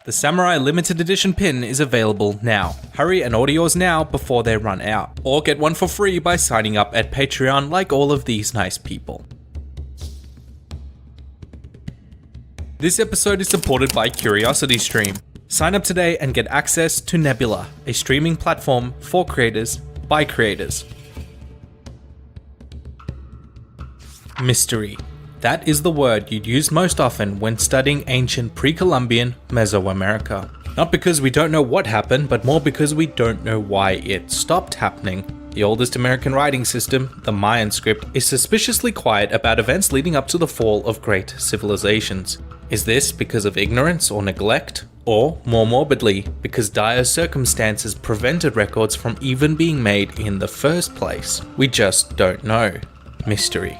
The Samurai Limited Edition pin is available now. Hurry and order yours now before they run out. Or get one for free by signing up at Patreon like all of these nice people. This episode is supported by CuriosityStream. Sign up today and get access to Nebula, a streaming platform for creators by creators. Mystery. That is the word you'd use most often when studying ancient pre-Columbian Mesoamerica. Not because we don't know what happened, but more because we don't know why it stopped happening. The oldest American writing system, the Mayan script, is suspiciously quiet about events leading up to the fall of great civilizations. Is this because of ignorance or neglect? Or, more morbidly, because dire circumstances prevented records from even being made in the first place? We just don't know. Mystery.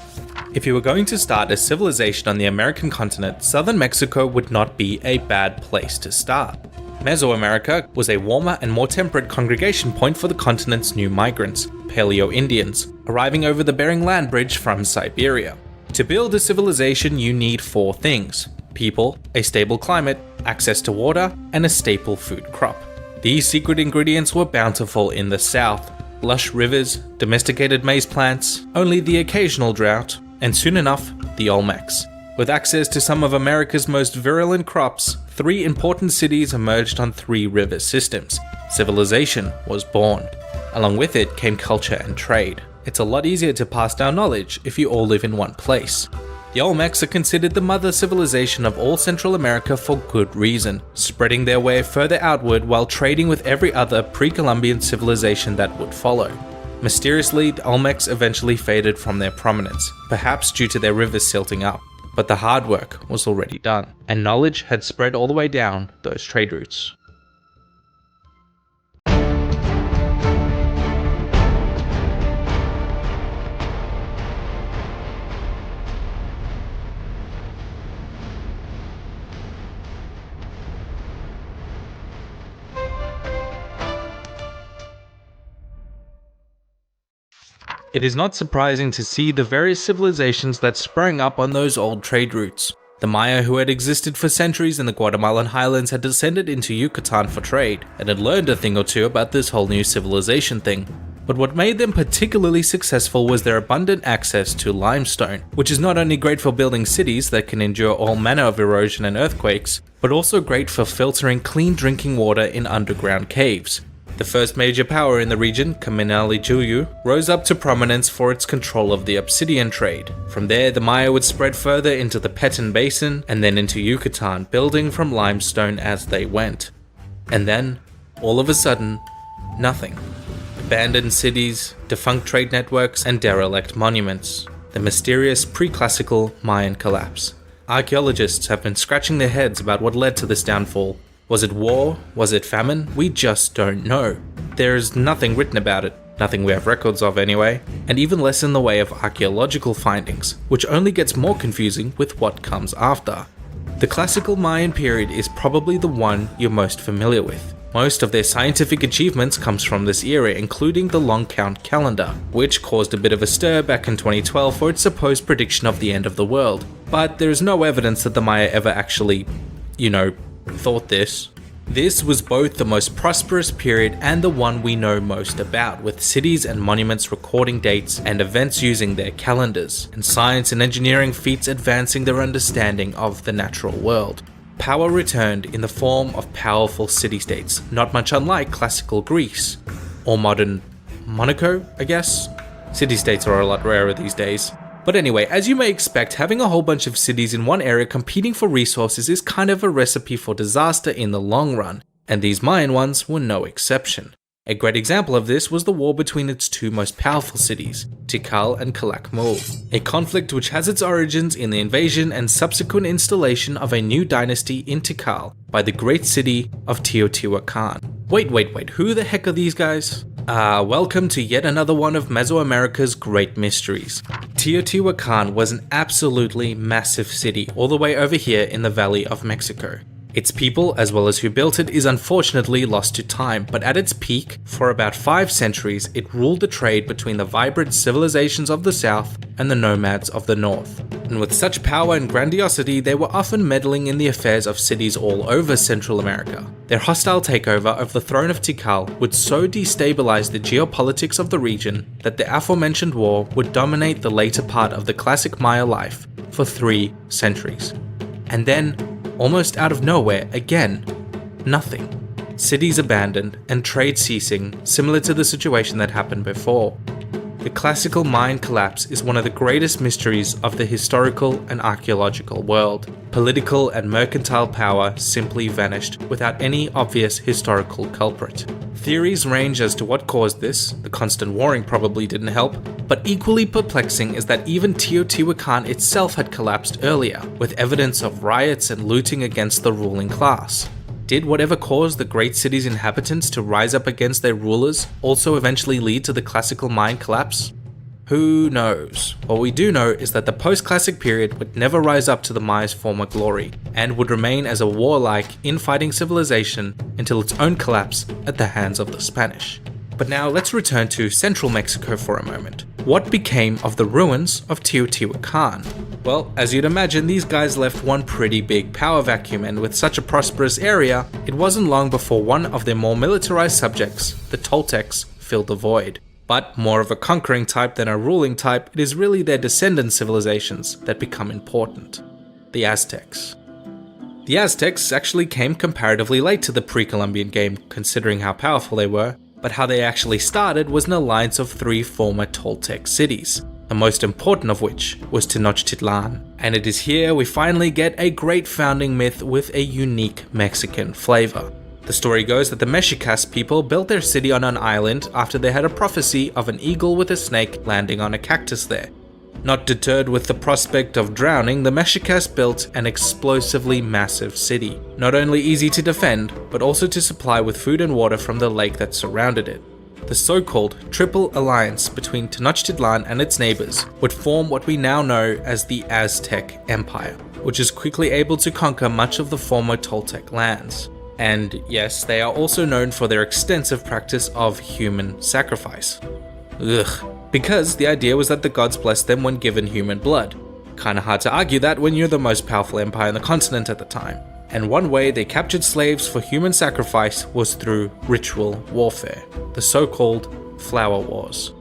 If you were going to start a civilization on the American continent, southern Mexico would not be a bad place to start. Mesoamerica was a warmer and more temperate congregation point for the continent's new migrants, Paleo-Indians, arriving over the Bering Land Bridge from Siberia. To build a civilization, you need 4 things: people, a stable climate, access to water, and a staple food crop. These secret ingredients were bountiful in the south: lush rivers, domesticated maize plants, only the occasional drought, and soon enough, the Olmecs. With access to some of America's most virulent crops, 3 important cities emerged on 3 river systems. Civilization was born. Along with it came culture and trade. It's a lot easier to pass down knowledge if you all live in one place. The Olmecs are considered the mother civilization of all Central America for good reason, spreading their way further outward while trading with every other pre-Columbian civilization that would follow. Mysteriously, the Olmecs eventually faded from their prominence, perhaps due to their rivers silting up. But the hard work was already done, and knowledge had spread all the way down those trade routes. It is not surprising to see the various civilizations that sprang up on those old trade routes. The Maya, who had existed for centuries in the Guatemalan highlands, had descended into Yucatan for trade, and had learned a thing or two about this whole new civilization thing. But what made them particularly successful was their abundant access to limestone, which is not only great for building cities that can endure all manner of erosion and earthquakes, but also great for filtering clean drinking water in underground caves. The first major power in the region, Kaminali-Juyu, rose up to prominence for its control of the obsidian trade. From there, the Maya would spread further into the Petén Basin and then into Yucatan, building from limestone as they went. And then, all of a sudden, nothing. Abandoned cities, defunct trade networks, and derelict monuments. The mysterious pre-classical Mayan collapse. Archaeologists have been scratching their heads about what led to this downfall. Was it war? Was it famine? We just don't know. There's nothing written about it, nothing we have records of anyway, and even less in the way of archaeological findings, which only gets more confusing with what comes after. The classical Mayan period is probably the one you're most familiar with. Most of their scientific achievements comes from this era, including the long count calendar, which caused a bit of a stir back in 2012 for its supposed prediction of the end of the world. But there is no evidence that the Maya ever actually, thought this. This was both the most prosperous period and the one we know most about, with cities and monuments recording dates and events using their calendars, and science and engineering feats advancing their understanding of the natural world. Power returned in the form of powerful city-states, not much unlike classical Greece, or modern Monaco, I guess? City-states are a lot rarer these days. But anyway, as you may expect, having a whole bunch of cities in one area competing for resources is kind of a recipe for disaster in the long run, and these Mayan ones were no exception. A great example of this was the war between its 2 most powerful cities, Tikal and Calakmul, a conflict which has its origins in the invasion and subsequent installation of a new dynasty in Tikal by the great city of Teotihuacan. Wait, who the heck are these guys? Welcome to yet another one of Mesoamerica's great mysteries. Teotihuacan was an absolutely massive city all the way over here in the Valley of Mexico. Its people, as well as who built it, is unfortunately lost to time, but at its peak, for about 5 centuries, it ruled the trade between the vibrant civilizations of the south and the nomads of the north. And with such power and grandiosity, they were often meddling in the affairs of cities all over Central America. Their hostile takeover of the throne of Tikal would so destabilize the geopolitics of the region that the aforementioned war would dominate the later part of the classic Maya life for 3 centuries. And then, almost out of nowhere again, nothing. Cities abandoned and trade ceasing, similar to the situation that happened before. The classical Mayan collapse is one of the greatest mysteries of the historical and archaeological world. Political and mercantile power simply vanished without any obvious historical culprit. Theories range as to what caused this. The constant warring probably didn't help, but equally perplexing is that even Teotihuacan itself had collapsed earlier, with evidence of riots and looting against the ruling class. Did whatever caused the great city's inhabitants to rise up against their rulers also eventually lead to the classical Mayan collapse? Who knows? What we do know is that the post-classic period would never rise up to the Maya's former glory, and would remain as a warlike, infighting civilization until its own collapse at the hands of the Spanish. But now let's return to central Mexico for a moment. What became of the ruins of Teotihuacan? Well, as you'd imagine, these guys left one pretty big power vacuum, and with such a prosperous area, it wasn't long before one of their more militarized subjects, the Toltecs, filled the void. But more of a conquering type than a ruling type, it is really their descendant civilizations that become important. The Aztecs. The Aztecs actually came comparatively late to the pre-Columbian game, considering how powerful they were, but how they actually started was an alliance of 3 former Toltec cities, the most important of which was Tenochtitlan. And it is here we finally get a great founding myth with a unique Mexican flavor. The story goes that the Mexicas people built their city on an island after they had a prophecy of an eagle with a snake landing on a cactus there. Not deterred with the prospect of drowning, the Mexicas built an explosively massive city, not only easy to defend, but also to supply with food and water from the lake that surrounded it. The so-called Triple Alliance between Tenochtitlan and its neighbors would form what we now know as the Aztec Empire, which is quickly able to conquer much of the former Toltec lands. And yes, they are also known for their extensive practice of human sacrifice. Because the idea was that the gods blessed them when given human blood. Kinda hard to argue that when you're the most powerful empire on the continent at the time. And one way they captured slaves for human sacrifice was through ritual warfare, the so-called Flower Wars.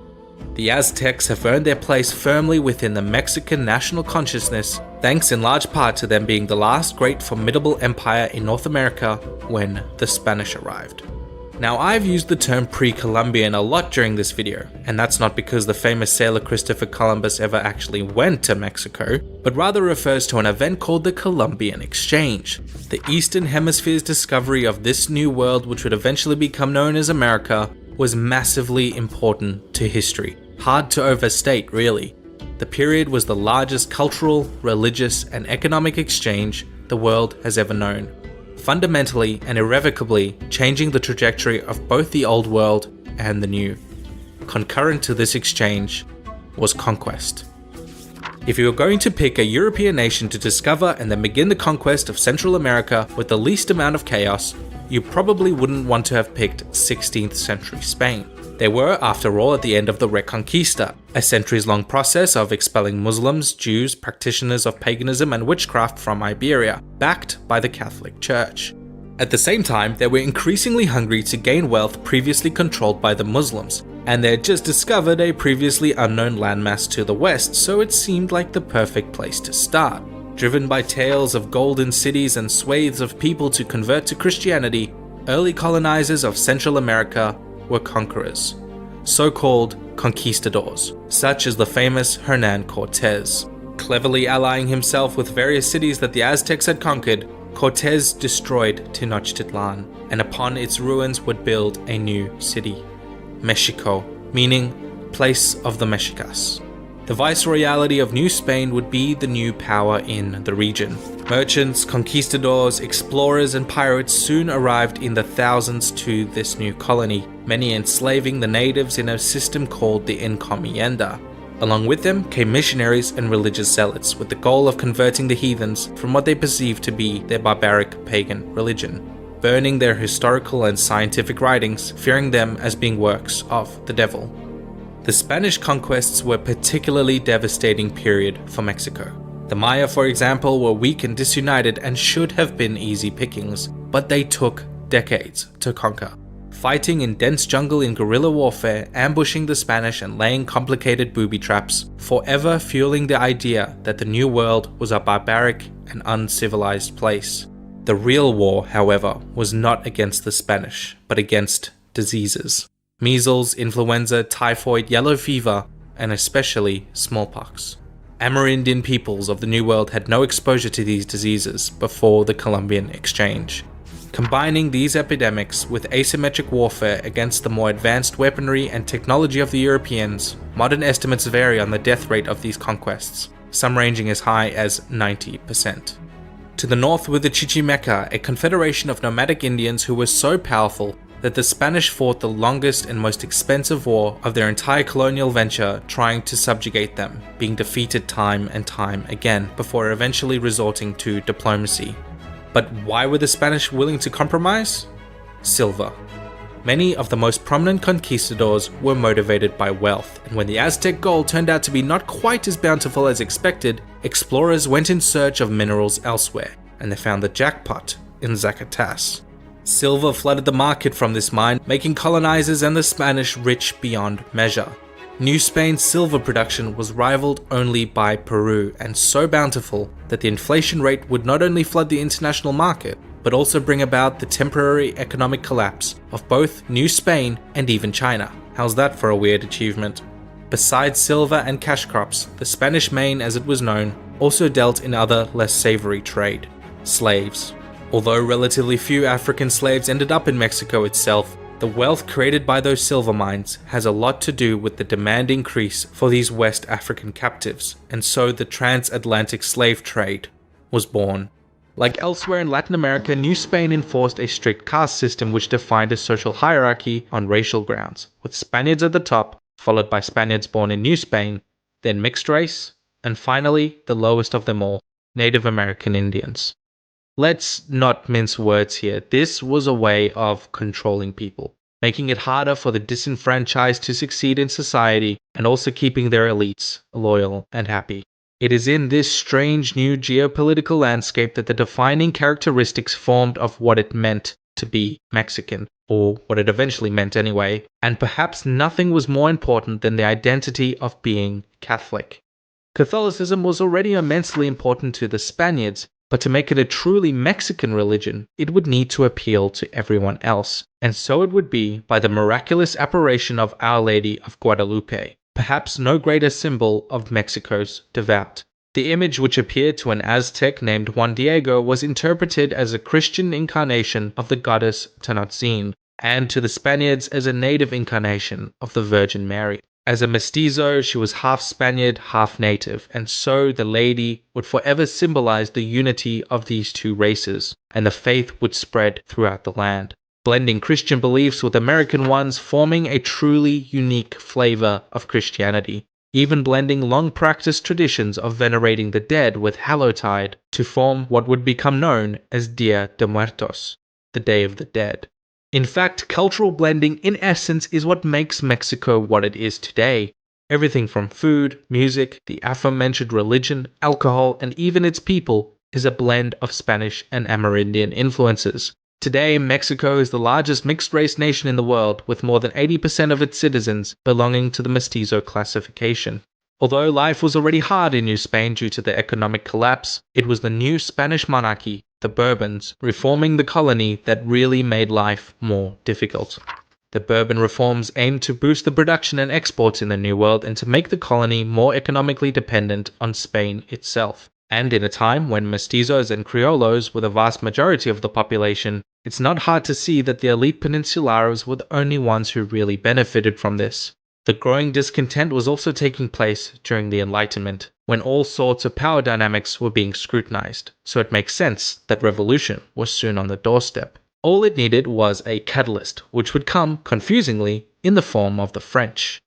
The Aztecs have earned their place firmly within the Mexican national consciousness, thanks in large part to them being the last great formidable empire in North America when the Spanish arrived. Now, I've used the term pre-Columbian a lot during this video, and that's not because the famous sailor Christopher Columbus ever actually went to Mexico, but rather refers to an event called the Columbian Exchange, the Eastern Hemisphere's discovery of this new world which would eventually become known as America. Was massively important to history. Hard to overstate, really. The period was the largest cultural, religious, and economic exchange the world has ever known, fundamentally and irrevocably changing the trajectory of both the old world and the new. Concurrent to this exchange was conquest. If you were going to pick a European nation to discover and then begin the conquest of Central America with the least amount of chaos, you probably wouldn't want to have picked 16th century Spain. They were, after all, at the end of the Reconquista, a centuries-long process of expelling Muslims, Jews, practitioners of paganism and witchcraft from Iberia, backed by the Catholic Church. At the same time, they were increasingly hungry to gain wealth previously controlled by the Muslims, and they had just discovered a previously unknown landmass to the west, so it seemed like the perfect place to start. Driven by tales of golden cities and swathes of people to convert to Christianity, early colonizers of Central America were conquerors, so-called conquistadors, such as the famous Hernan Cortez. Cleverly allying himself with various cities that the Aztecs had conquered, Cortez destroyed Tenochtitlan, and upon its ruins would build a new city, Mexico, meaning place of the Mexicas. The viceroyalty of New Spain would be the new power in the region. Merchants, conquistadors, explorers, and pirates soon arrived in the thousands to this new colony, many enslaving the natives in a system called the encomienda. Along with them came missionaries and religious zealots with the goal of converting the heathens from what they perceived to be their barbaric pagan religion, burning their historical and scientific writings, fearing them as being works of the devil. The Spanish conquests were a particularly devastating period for Mexico. The Maya, for example, were weak and disunited and should have been easy pickings, but they took decades to conquer. Fighting in dense jungle in guerrilla warfare, ambushing the Spanish and laying complicated booby traps, forever fueling the idea that the New World was a barbaric and uncivilized place. The real war, however, was not against the Spanish, but against diseases. Measles, influenza, typhoid, yellow fever, and especially smallpox. Amerindian peoples of the New World had no exposure to these diseases before the Columbian Exchange. Combining these epidemics with asymmetric warfare against the more advanced weaponry and technology of the Europeans, modern estimates vary on the death rate of these conquests, some ranging as high as 90%. To the north were the Chichimeca, a confederation of nomadic Indians who were so powerful that the Spanish fought the longest and most expensive war of their entire colonial venture, trying to subjugate them, being defeated time and time again before eventually resorting to diplomacy. But why were the Spanish willing to compromise? Silver. Many of the most prominent conquistadors were motivated by wealth, and when the Aztec gold turned out to be not quite as bountiful as expected, explorers went in search of minerals elsewhere, and they found the jackpot in Zacatecas. Silver flooded the market from this mine, making colonizers and the Spanish rich beyond measure. New Spain's silver production was rivaled only by Peru, and so bountiful that the inflation rate would not only flood the international market, but also bring about the temporary economic collapse of both New Spain and even China. How's that for a weird achievement? Besides silver and cash crops, the Spanish Main, as it was known, also dealt in other less savory trade: slaves. Although relatively few African slaves ended up in Mexico itself, the wealth created by those silver mines has a lot to do with the demand increase for these West African captives, and so the transatlantic slave trade was born. Like elsewhere in Latin America, New Spain enforced a strict caste system which defined a social hierarchy on racial grounds, with Spaniards at the top, followed by Spaniards born in New Spain, then mixed race, and finally, the lowest of them all, Native American Indians. Let's not mince words here. This was a way of controlling people, making it harder for the disenfranchised to succeed in society and also keeping their elites loyal and happy. It is in this strange new geopolitical landscape that the defining characteristics formed of what it meant to be Mexican, or what it eventually meant anyway, and perhaps nothing was more important than the identity of being Catholic. Catholicism was already immensely important to the Spaniards, but to make it a truly Mexican religion, it would need to appeal to everyone else, and so it would be by the miraculous apparition of Our Lady of Guadalupe, perhaps no greater symbol of Mexico's devout. The image, which appeared to an Aztec named Juan Diego, was interpreted as a Christian incarnation of the goddess Tenochtitlan, and to the Spaniards as a native incarnation of the Virgin Mary. As a mestizo, she was half Spaniard, half native, and so the lady would forever symbolize the unity of these two races, and the faith would spread throughout the land, blending Christian beliefs with American ones, forming a truly unique flavor of Christianity, even blending long-practiced traditions of venerating the dead with Hallowtide to form what would become known as Dia de Muertos, the Day of the Dead. In fact, cultural blending in essence is what makes Mexico what it is today. Everything from food, music, the aforementioned religion, alcohol, and even its people is a blend of Spanish and Amerindian influences. Today, Mexico is the largest mixed-race nation in the world, with more than 80% of its citizens belonging to the mestizo classification. Although life was already hard in New Spain due to the economic collapse, it was the new Spanish monarchy, the Bourbons, reforming the colony that really made life more difficult. The Bourbon reforms aimed to boost the production and exports in the New World and to make the colony more economically dependent on Spain itself. And in a time when mestizos and criollos were the vast majority of the population, it's not hard to see that the elite peninsulares were the only ones who really benefited from this. The growing discontent was also taking place during the Enlightenment, when all sorts of power dynamics were being scrutinized, so it makes sense that revolution was soon on the doorstep. All it needed was a catalyst, which would come, confusingly, in the form of the French.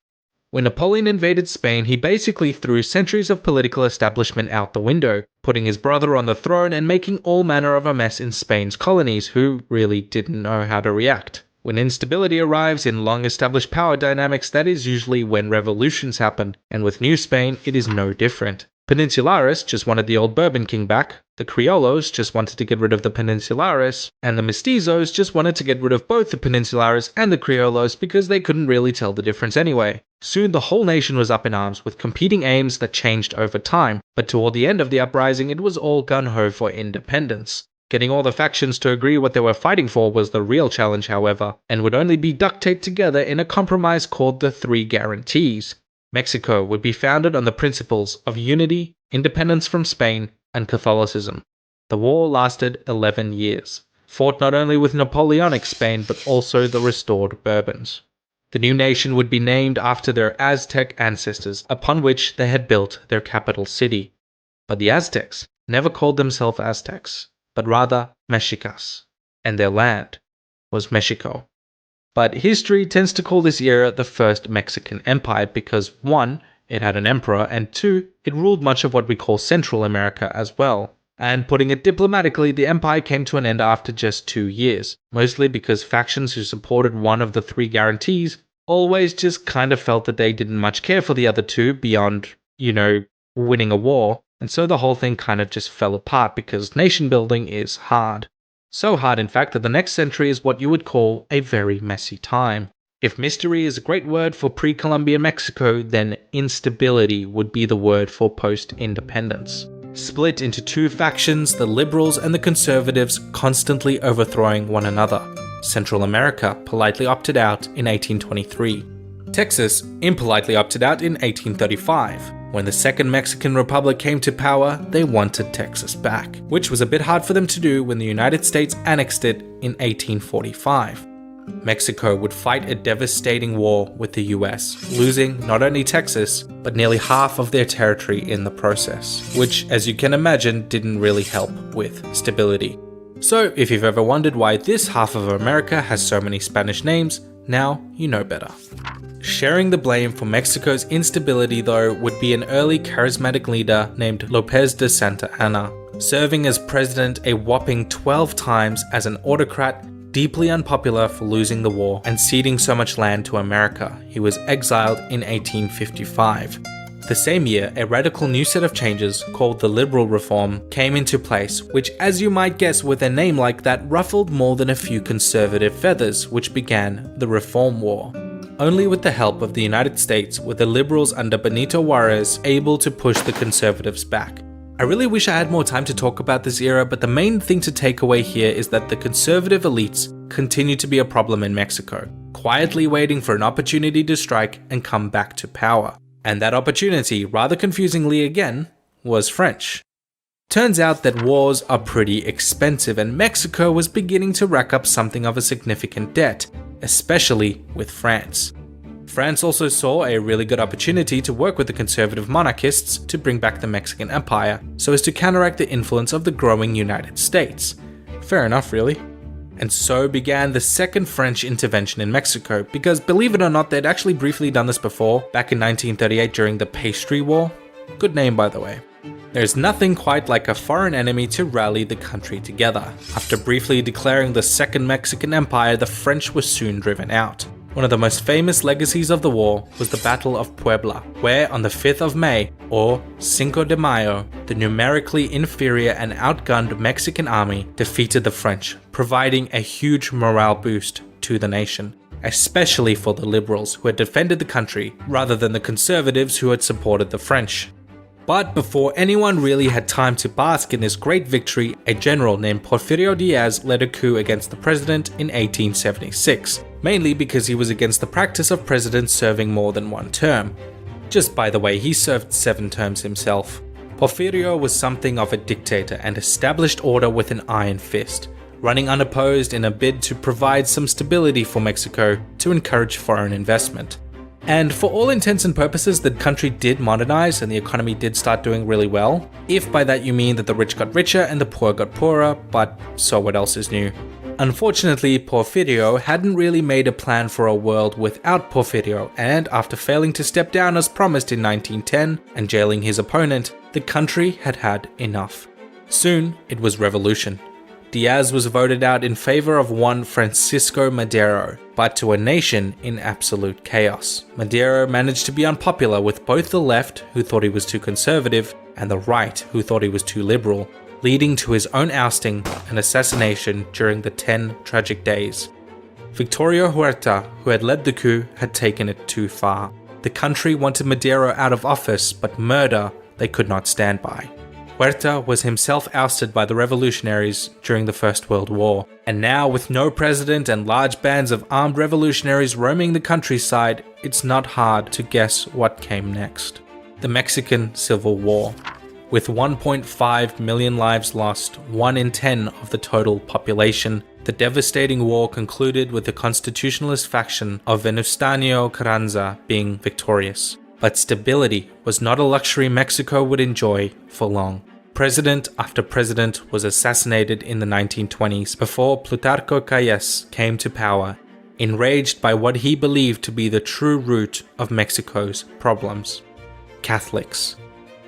When Napoleon invaded Spain, he basically threw centuries of political establishment out the window, putting his brother on the throne and making all manner of a mess in Spain's colonies, who really didn't know how to react. When instability arrives in long-established power dynamics, that is usually when revolutions happen, and with New Spain, it is no different. Peninsulares just wanted the old Bourbon king back, the Criollos just wanted to get rid of the Peninsulares, and the Mestizos just wanted to get rid of both the Peninsulares and the Criollos because they couldn't really tell the difference anyway. Soon the whole nation was up in arms with competing aims that changed over time, but toward the end of the uprising it was all gung-ho for independence. Getting all the factions to agree what they were fighting for was the real challenge, however, and would only be duct-taped together in a compromise called the Three Guarantees. Mexico would be founded on the principles of unity, independence from Spain, and Catholicism. The war lasted 11 years, fought not only with Napoleonic Spain but also the restored Bourbons. The new nation would be named after their Aztec ancestors, upon which they had built their capital city. But the Aztecs never called themselves Aztecs, but rather Mexicas, and their land was Mexico. But history tends to call this era the First Mexican Empire because 1. It had an emperor, and 2. It ruled much of what we call Central America as well. And putting it diplomatically, the empire came to an end after just 2 years, mostly because factions who supported one of the Three Guarantees always just kind of felt that they didn't much care for the other two beyond, winning a war, and so the whole thing kind of just fell apart because nation building is hard. So hard, in fact, that the next century is what you would call a very messy time. If mystery is a great word for pre-Columbian Mexico, then instability would be the word for post-independence. Split into two factions, the liberals and the conservatives constantly overthrowing one another. Central America politely opted out in 1823. Texas impolitely opted out in 1835. When the Second Mexican Republic came to power, they wanted Texas back, which was a bit hard for them to do when the United States annexed it in 1845. Mexico would fight a devastating war with the US, losing not only Texas, but nearly half of their territory in the process, which, as you can imagine, didn't really help with stability. So, if you've ever wondered why this half of America has so many Spanish names, now you know better. Sharing the blame for Mexico's instability, though, would be an early charismatic leader named Lopez de Santa Anna, serving as president a whopping 12 times as an autocrat, deeply unpopular for losing the war and ceding so much land to America. He was exiled in 1855. The same year, a radical new set of changes, called the Liberal Reform, came into place, which, as you might guess with a name like that, ruffled more than a few conservative feathers, which began the Reform War. Only with the help of the United States were the liberals under Benito Juarez able to push the conservatives back. I really wish I had more time to talk about this era, but the main thing to take away here is that the conservative elites continue to be a problem in Mexico, quietly waiting for an opportunity to strike and come back to power. And that opportunity, rather confusingly again, was French. Turns out that wars are pretty expensive, and Mexico was beginning to rack up something of a significant debt, especially with France. France also saw a really good opportunity to work with the conservative monarchists to bring back the Mexican Empire, so as to counteract the influence of the growing United States. Fair enough, really. And so began the second French intervention in Mexico, because believe it or not, they'd actually briefly done this before, back in 1938 during the Pastry War. Good name, by the way. There's nothing quite like a foreign enemy to rally the country together. After briefly declaring the Second Mexican Empire, the French were soon driven out. One of the most famous legacies of the war was the Battle of Puebla, where on the 5th of May, or Cinco de Mayo, the numerically inferior and outgunned Mexican army defeated the French, providing a huge morale boost to the nation, especially for the liberals who had defended the country rather than the conservatives who had supported the French. But before anyone really had time to bask in this great victory, a general named Porfirio Diaz led a coup against the president in 1876, mainly because he was against the practice of presidents serving more than one term. Just by the way, he served 7 terms himself. Porfirio was something of a dictator and established order with an iron fist, running unopposed in a bid to provide some stability for Mexico to encourage foreign investment. And for all intents and purposes, the country did modernize and the economy did start doing really well, if by that you mean that the rich got richer and the poor got poorer, but so what else is new? Unfortunately, Porfirio hadn't really made a plan for a world without Porfirio, and after failing to step down as promised in 1910 and jailing his opponent, the country had had enough. Soon, it was revolution. Diaz was voted out in favor of one Francisco Madero, but to a nation in absolute chaos. Madero managed to be unpopular with both the left, who thought he was too conservative, and the right, who thought he was too liberal, leading to his own ousting and assassination during the 10 tragic days. Victorio Huerta, who had led the coup, had taken it too far. The country wanted Madero out of office, but murder they could not stand by. Huerta was himself ousted by the revolutionaries during the First World War, and now with no president and large bands of armed revolutionaries roaming the countryside, it's not hard to guess what came next. The Mexican Civil War. With 1.5 million lives lost, 1 in 10 of the total population, the devastating war concluded with the constitutionalist faction of Venustiano Carranza being victorious. But stability was not a luxury Mexico would enjoy for long. President after president was assassinated in the 1920s before Plutarco Calles came to power, enraged by what he believed to be the true root of Mexico's problems: Catholics.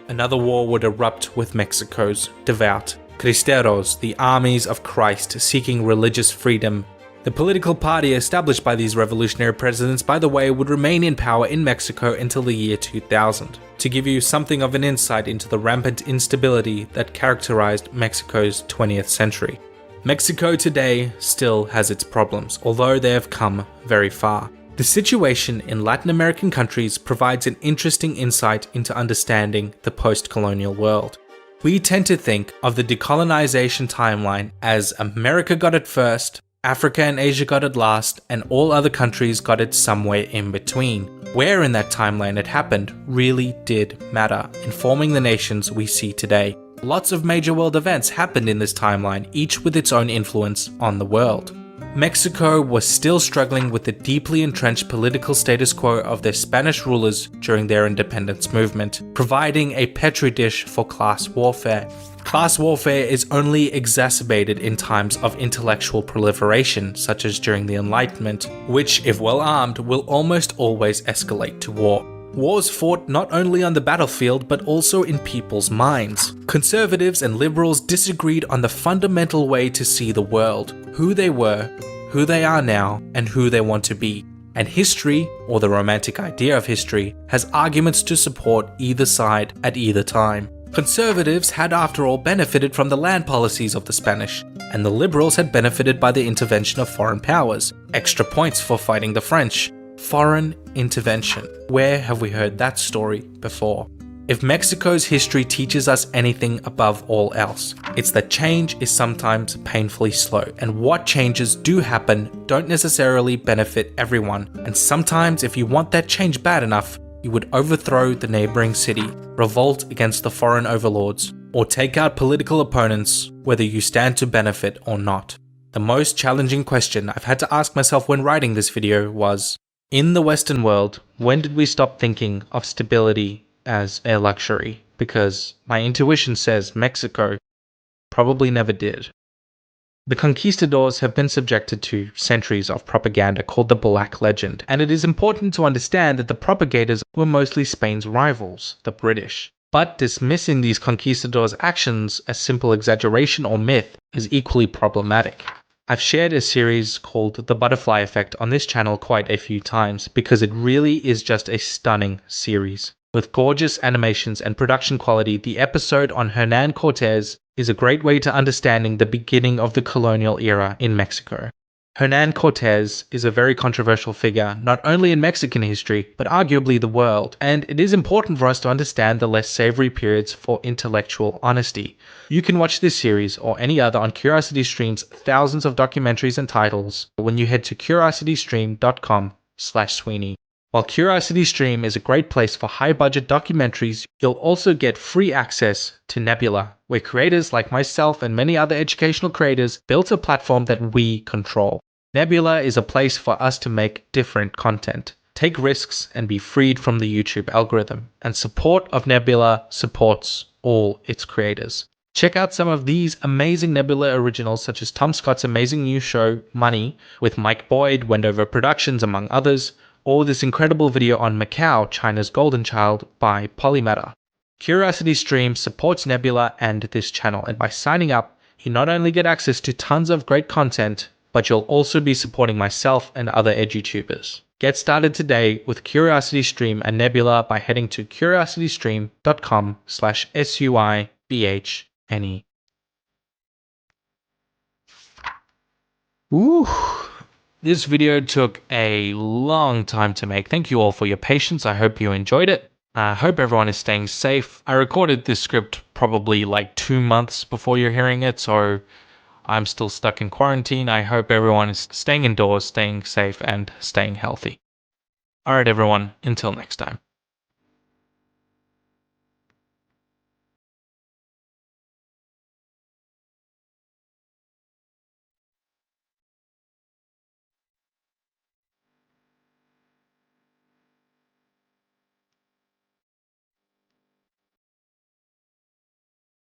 Another war would erupt with Mexico's devout Cristeros, the armies of Christ seeking religious freedom. The political party established by these revolutionary presidents, by the way, would remain in power in Mexico until the year 2000, to give you something of an insight into the rampant instability that characterized Mexico's 20th century. Mexico today still has its problems, although they have come very far. The situation in Latin American countries provides an interesting insight into understanding the post-colonial world. We tend to think of the decolonization timeline as America got it first, Africa and Asia got it last, and all other countries got it somewhere in between. Where in that timeline it happened really did matter in forming the nations we see today. Lots of major world events happened in this timeline, each with its own influence on the world. Mexico was still struggling with the deeply entrenched political status quo of their Spanish rulers during their independence movement, providing a petri dish for class warfare. Class warfare is only exacerbated in times of intellectual proliferation, such as during the Enlightenment, which, if well armed, will almost always escalate to war. Wars fought not only on the battlefield but also in people's minds. Conservatives and liberals disagreed on the fundamental way to see the world, who they were, who they are now, and who they want to be. And history, or the romantic idea of history, has arguments to support either side at either time. Conservatives had after all benefited from the land policies of the Spanish, and the liberals had benefited by the intervention of foreign powers. Extra points for fighting the French. Foreign intervention. Where have we heard that story before? If Mexico's history teaches us anything above all else, it's that change is sometimes painfully slow, and what changes do happen don't necessarily benefit everyone, and sometimes if you want that change bad enough, you would overthrow the neighboring city, revolt against the foreign overlords, or take out political opponents, whether you stand to benefit or not. The most challenging question I've had to ask myself when writing this video was, in the Western world, when did we stop thinking of stability as a luxury? Because my intuition says Mexico probably never did. The conquistadors have been subjected to centuries of propaganda called the Black Legend, and it is important to understand that the propagators were mostly Spain's rivals, the British. But dismissing these conquistadors' actions as simple exaggeration or myth is equally problematic. I've shared a series called The Butterfly Effect on this channel quite a few times because it really is just a stunning series. With gorgeous animations and production quality, the episode on Hernan Cortés is a great way to understanding the beginning of the colonial era in Mexico. Hernan Cortés is a very controversial figure, not only in Mexican history, but arguably the world, and it is important for us to understand the less savory periods for intellectual honesty. You can watch this series or any other on CuriosityStream's thousands of documentaries and titles when you head to curiositystream.com/Sweeney. While CuriosityStream is a great place for high-budget documentaries, you'll also get free access to Nebula, where creators like myself and many other educational creators built a platform that we control. Nebula is a place for us to make different content, take risks, and be freed from the YouTube algorithm, and support of Nebula supports all its creators. Check out some of these amazing Nebula originals, such as Tom Scott's amazing new show, Money, with Mike Boyd, Wendover Productions, among others, or this incredible video on Macau, China's Golden Child by Polymatter. CuriosityStream supports Nebula and this channel, and by signing up, you not only get access to tons of great content, but you'll also be supporting myself and other edutubers. Get started today with CuriosityStream and Nebula by heading to curiositystream.com/SUIBHNE. Ooh, this video took a long time to make. Thank you all for your patience. I hope you enjoyed it. I hope everyone is staying safe. I recorded this script probably like 2 months before you're hearing it, so I'm still stuck in quarantine. I hope everyone is staying indoors, staying safe, and staying healthy. Alright everyone, until next time.